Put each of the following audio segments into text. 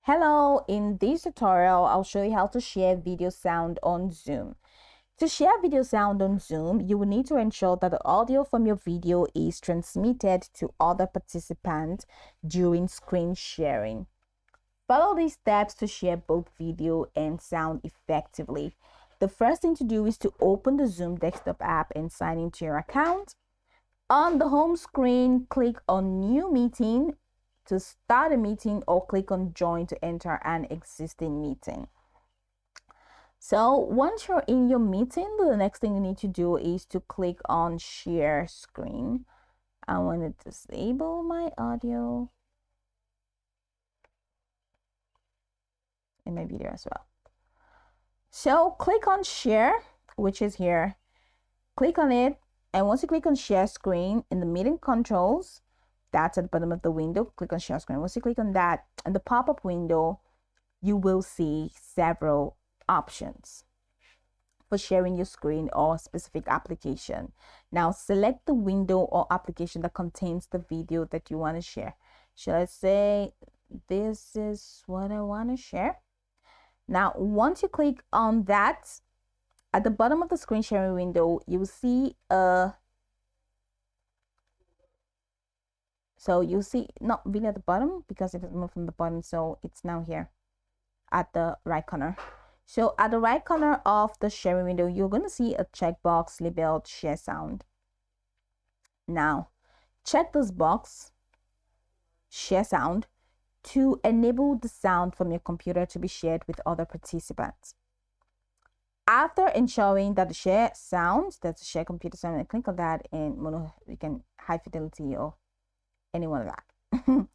Hello, in this tutorial, I'll show you how to share video sound on Zoom. To share video sound on Zoom, you will need to ensure that the audio from your video is transmitted to other participants during screen sharing. Follow these steps to share both video and sound effectively. The first thing to do is to open the Zoom desktop app and sign into your account. On the home screen, click on New Meeting to start a meeting or click on Join to enter an existing meeting. So once you're in your meeting, the next thing you need to do is to click on Share Screen. I want to disable my audio and my video as well. So click on Share, which is here. Click on it, and once you click on Share Screen in the meeting controls, that's at the bottom of the window, click on Share Screen. Once you click on that, in the pop-up window, you will see several options for sharing your screen or specific application. Now select the window or application that contains the video that you want to share. Should I say this is what I want to share? Now once you click on that, at the bottom of the screen sharing window, you will see so you see not really at the bottom because it is moved from the bottom, so it's now here at the right corner. So at the right corner of the sharing window, you're going to see a checkbox labeled Share Sound. Now check this box, Share Sound, to enable the sound from your computer to be shared with other participants. After ensuring that the share sound, that's a share computer sound, and click on that, and you can high fidelity or any one of that.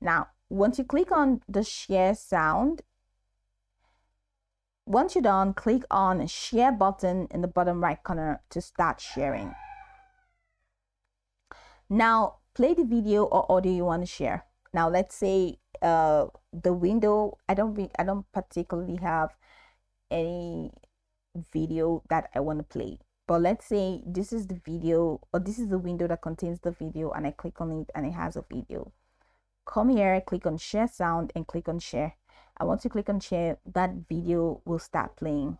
Now once you click on the Share Sound, once you're done, click on Share button in the bottom right corner to start sharing. Now play the video or audio you want to share. Now let's say the window, I don't particularly have any video that I want to play, but let's say this is the video, or this is the window that contains the video, and I click on it and it has a video. Come here, click on Share Sound and click on Share. And once you click on Share, that video will start playing.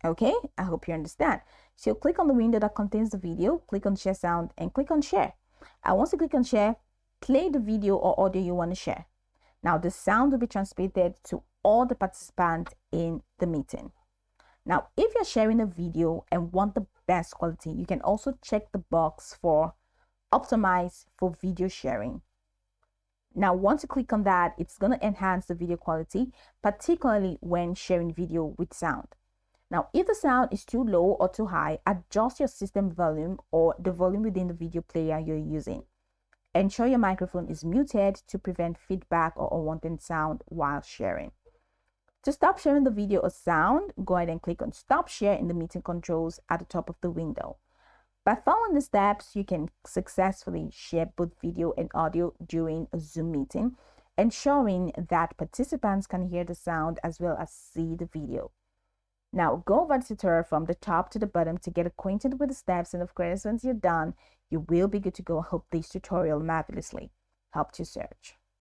Okay, I hope you understand. So click on the window that contains the video, click on Share Sound and click on Share. And once you click on Share, play the video or audio you want to share. Now the sound will be transmitted to all the participants in the meeting. Now if you're sharing a video and want the best quality, you can also check the box for Optimize for video sharing. Now once you click on that, it's going to enhance the video quality, particularly when sharing video with sound. Now if the sound is too low or too high, adjust your system volume or the volume within the video player you're using. Ensure your microphone is muted to prevent feedback or unwanted sound while sharing. To stop sharing the video or sound, go ahead and click on Stop Share in the meeting controls at the top of the window. By following the steps, you can successfully share both video and audio during a Zoom meeting, ensuring that participants can hear the sound as well as see the video. Now go over the tutorial from the top to the bottom to get acquainted with the steps, and of course once you're done, you will be good to go. I hope this tutorial marvelously helped you search.